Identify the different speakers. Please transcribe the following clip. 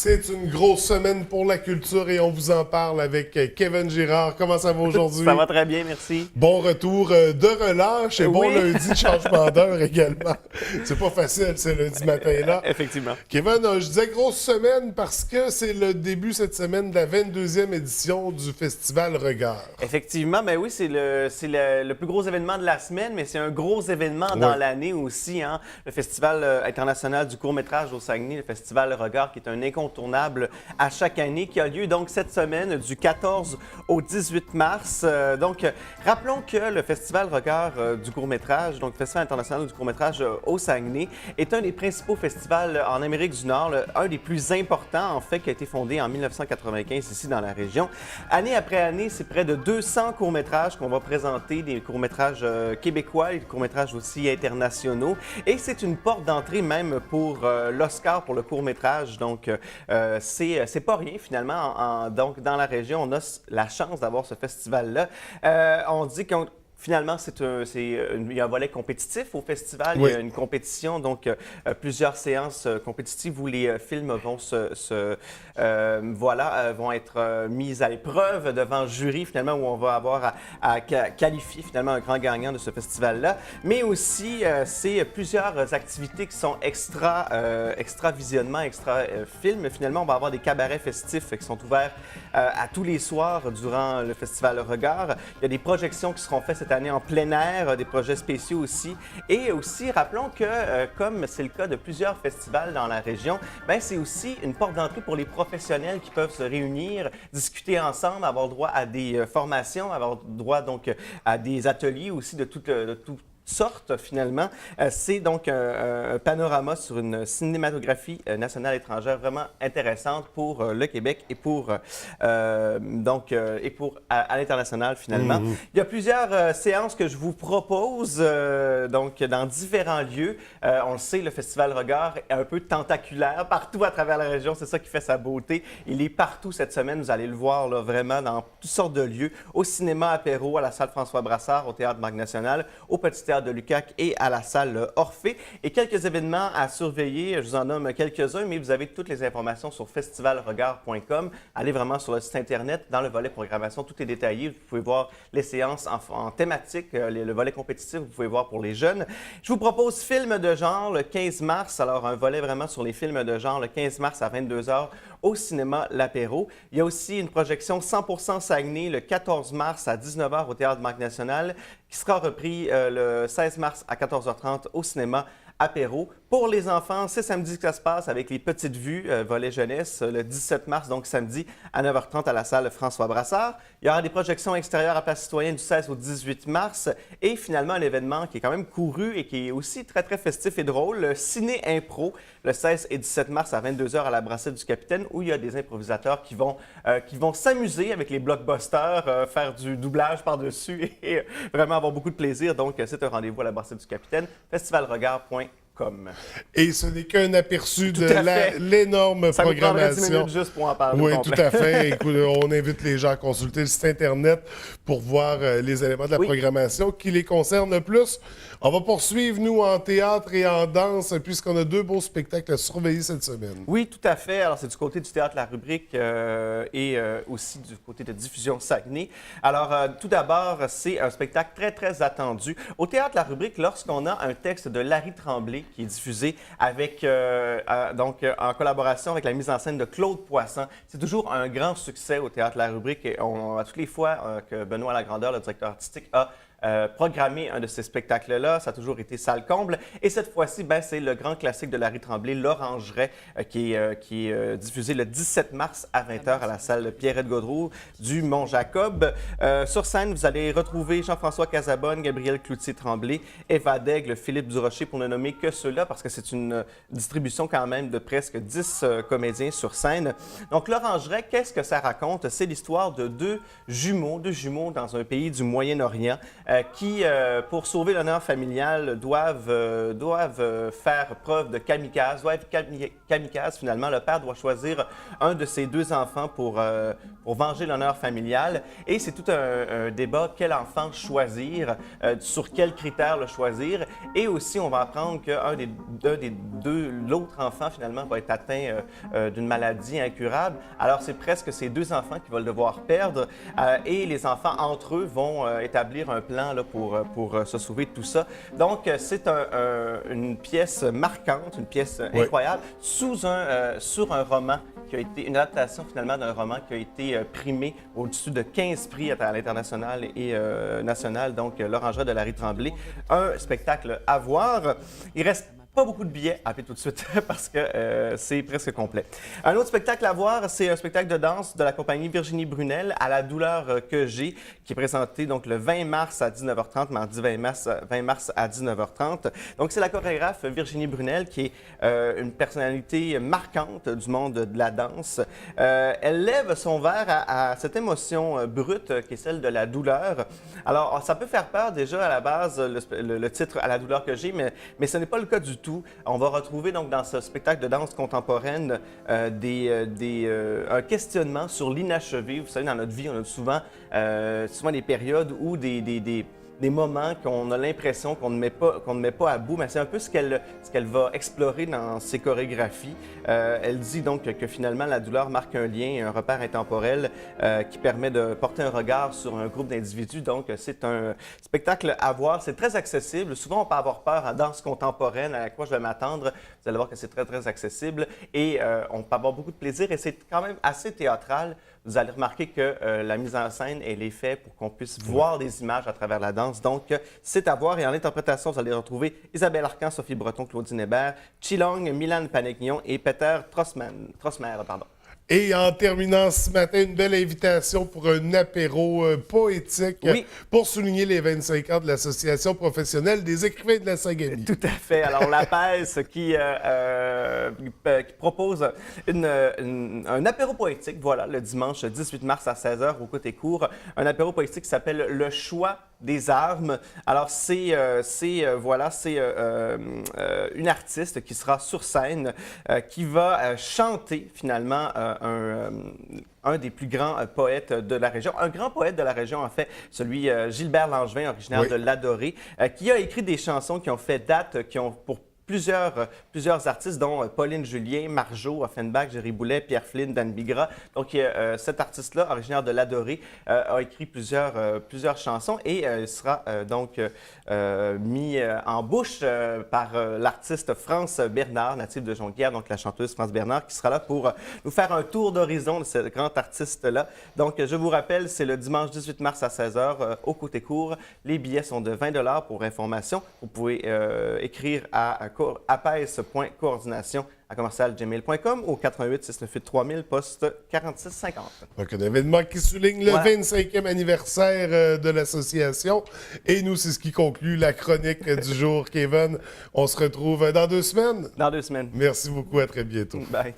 Speaker 1: C'est une grosse semaine pour la culture et on vous en parle avec Kevin Girard. Comment ça va aujourd'hui?
Speaker 2: Ça va très bien, merci.
Speaker 1: Bon retour de relâche et bon
Speaker 2: Oui.
Speaker 1: lundi de changement d'heure également. C'est pas facile, ce lundi matin-là.
Speaker 2: Effectivement.
Speaker 1: Kevin, je disais grosse semaine parce que c'est le début cette semaine de la 22e édition du Festival Regard.
Speaker 2: Effectivement, ben oui, c'est le plus gros événement de la semaine, mais c'est un gros événement dans l'année aussi. Hein? Le Festival international du court-métrage au Saguenay, le Festival Regard, qui est un incontournable à chaque année, qui a lieu donc cette semaine du 14 au 18 mars. Rappelons que le Festival Regard du court-métrage, donc le Festival international du court-métrage au Saguenay, est un des principaux festivals en Amérique du Nord, un des plus importants en fait, qui a été fondé en 1995 ici dans la région. Année après année, c'est près de 200 courts-métrages qu'on va présenter, des courts-métrages québécois, des courts-métrages aussi internationaux. Et c'est une porte d'entrée même pour l'Oscar pour le court-métrage. Donc, c'est pas rien finalement. Donc, dans la région, on a la chance d'avoir ce festival-là. On dit qu'on... Finalement, il y a un volet compétitif au festival.
Speaker 1: Oui.
Speaker 2: Il y a une compétition, donc plusieurs séances compétitives où les films vont vont être mis à l'épreuve devant le jury, finalement, où on va avoir à qualifier finalement un grand gagnant de ce festival-là. Mais aussi, c'est plusieurs activités qui sont extra visionnement, extra film. Finalement, on va avoir des cabarets festifs qui sont ouverts à tous les soirs durant le festival Regard. Il y a des projections qui seront faites cette année en plein air, des projets spéciaux aussi. Et aussi, rappelons que, comme c'est le cas de plusieurs festivals dans la région, ben c'est aussi une porte d'entrée pour les professionnels qui peuvent se réunir, discuter ensemble, avoir droit à des formations, avoir droit donc à des ateliers aussi de toutes sortes finalement. C'est donc un panorama sur une cinématographie nationale étrangère vraiment intéressante pour le Québec et pour à l'international finalement. Il y a plusieurs séances que je vous propose donc dans différents lieux. On le sait, le Festival Regard est un peu tentaculaire partout à travers la région. C'est ça qui fait sa beauté. Il est partout cette semaine. Vous allez le voir là, vraiment dans toutes sortes de lieux. Au cinéma Apéro, à la salle François Brassard, au Théâtre Marc National, au Petit Théâtre de l'UQAC et à la salle Orphée. Et quelques événements à surveiller, je vous en nomme quelques-uns, mais vous avez toutes les informations sur festivalregard.com. Allez vraiment sur le site Internet, dans le volet programmation, tout est détaillé. Vous pouvez voir les séances en thématique, le volet compétitif, vous pouvez voir pour les jeunes. Je vous propose Films de genre le 15 mars, alors un volet vraiment sur les films de genre le 15 mars à 22h au cinéma L'Apéro. Il y a aussi une projection 100% Saguenay le 14 mars à 19h au Théâtre Marc National, qui sera repris le 16 mars à 14h30 au cinéma Apéro. Pour les enfants, c'est samedi que ça se passe avec les Petites Vues, volet jeunesse, le 17 mars, donc samedi à 9h30 à la salle François Brassard. Il y aura des projections extérieures à Place Citoyenne du 16 au 18 mars. Et finalement, un événement qui est quand même couru et qui est aussi très, très festif et drôle, le Ciné Impro, le 16 et 17 mars à 22h à la Brasserie du Capitaine, où il y a des improvisateurs qui vont s'amuser avec les blockbusters, faire du doublage par-dessus et vraiment avoir beaucoup de plaisir. Donc, c'est un rendez-vous à la Brasserie du Capitaine, festivalregard.com.
Speaker 1: Et ce n'est qu'un aperçu
Speaker 2: Tout
Speaker 1: de
Speaker 2: à fait.
Speaker 1: l'énorme
Speaker 2: Ça vous prendrait 10
Speaker 1: programmation.
Speaker 2: minutes juste pour en parler.
Speaker 1: Oui,
Speaker 2: au
Speaker 1: tout
Speaker 2: complet.
Speaker 1: à fait. Écoute, on invite les gens à consulter le site Internet pour voir les éléments de la programmation qui les concernent le plus. On va poursuivre, nous, en théâtre et en danse, puisqu'on a deux beaux spectacles à surveiller cette semaine.
Speaker 2: Oui, tout à fait. Alors, c'est du côté du Théâtre La Rubrique et aussi du côté de Diffusion Saguenay. Alors, tout d'abord, c'est un spectacle très, très attendu. Au Théâtre La Rubrique, lorsqu'on a un texte de Larry Tremblay qui est diffusé avec, en collaboration avec la mise en scène de Claude Poisson, c'est toujours un grand succès au Théâtre La Rubrique. Et à toutes les fois que Benoît Lagrandeur, le directeur artistique, a programmé un de ces spectacles-là. Ça a toujours été salle comble. Et cette fois-ci, ben, c'est le grand classique de Larry Tremblay, L'Orangerie, qui est diffusé le 17 mars à 20h à la salle Pierrette Godreau du Mont-Jacob. Sur scène, vous allez retrouver Jean-François Casabonne, Gabriel Cloutier-Tremblay, Eva Daigle, Philippe Durocher, pour ne nommer que ceux-là, parce que c'est une distribution quand même de presque 10 comédiens sur scène. Donc, L'Orangerie, qu'est-ce que ça raconte? C'est l'histoire de deux jumeaux dans un pays du Moyen-Orient. qui, pour sauver l'honneur familial, doivent faire preuve de kamikaze, doivent être kamikaze finalement. Le père doit choisir un de ses deux enfants pour venger l'honneur familial. Et c'est tout un débat, quel enfant choisir, sur quels critères le choisir. Et aussi, on va apprendre qu'un des deux, l'autre enfant finalement va être atteint d'une maladie incurable. Alors, c'est presque ces deux enfants qui vont devoir perdre. Et les enfants, entre eux, vont établir un plan là, pour se sauver de tout ça. Donc, c'est une pièce marquante, une pièce incroyable, sur un roman qui a été une adaptation finalement d'un roman qui a été primé au-dessus de 15 prix à l'international et national, donc L'Orangerie de Larry Tremblay. Un spectacle à voir. Il reste pas beaucoup de billets, appelez tout de suite parce que c'est presque complet. Un autre spectacle à voir, c'est un spectacle de danse de la compagnie Virginie Brunel, À la douleur que j'ai, qui est présenté donc le 20 mars à 19h30, mardi 20 mars à 19h30. Donc c'est la chorégraphe Virginie Brunel qui est une personnalité marquante du monde de la danse. Elle lève son verre à cette émotion brute qui est celle de la douleur. Alors ça peut faire peur déjà à la base, le titre À la douleur que j'ai, mais ce n'est pas le cas du tout. On va retrouver donc dans ce spectacle de danse contemporaine un questionnement sur l'inachevé. Vous savez, dans notre vie, on a souvent des périodes où des moments qu'on a l'impression qu'on ne met pas à bout, mais c'est un peu ce qu'elle va explorer dans ses chorégraphies. Elle dit donc que finalement la douleur marque un lien, un repère intemporel qui permet de porter un regard sur un groupe d'individus. Donc c'est un spectacle à voir, c'est très accessible. Souvent on peut avoir peur en danse contemporaine, à quoi je vais m'attendre. Vous allez voir que c'est très très accessible et on peut avoir beaucoup de plaisir et c'est quand même assez théâtral. Vous allez remarquer que la mise en scène, elle est faite pour qu'on puisse voir des images à travers la danse. Donc, c'est à voir. Et en interprétation, vous allez retrouver Isabelle Arcan, Sophie Breton, Claudine Hébert, Chilong, Milan Panignon et Peter Trosmer.
Speaker 1: Et en terminant ce matin, une belle invitation pour un apéro poétique pour souligner les 25 ans de l'Association professionnelle des écrivains de la Saguenay.
Speaker 2: Tout à fait. Alors, la PES qui propose un apéro poétique, voilà, le dimanche 18 mars à 16h au Côté Court. Un apéro poétique qui s'appelle Le choix des armes. Alors, c'est une artiste qui sera sur scène, qui va chanter finalement un des plus grands poètes de la région. Un grand poète de la région, en fait, celui Gilbert Langevin, originaire de l'Adoré, qui a écrit des chansons qui ont fait date, qui ont pour plusieurs artistes, dont Pauline Julien, Marjo, Offenbach, Jerry Boulet, Pierre Flynn, Dan Bigra. Donc, cet artiste-là, originaire de l'Adoré, a écrit plusieurs chansons et sera donc mis en bouche par l'artiste France Bernard, native de Jonquière, donc la chanteuse France Bernard, qui sera là pour nous faire un tour d'horizon de ce grand artiste-là. Donc, je vous rappelle, c'est le dimanche 18 mars à 16h au Côté Court. Les billets sont de 20 $ pour information. Vous pouvez écrire à apes.coordination@gmail.com ou 88 698 3000 poste 4650.
Speaker 1: Donc, un événement qui souligne le 25e anniversaire de l'association. Et nous, c'est ce qui conclut la chronique du jour, Kevin. On se retrouve dans 2 semaines.
Speaker 2: Dans 2 semaines.
Speaker 1: Merci beaucoup. À très bientôt.
Speaker 2: Bye.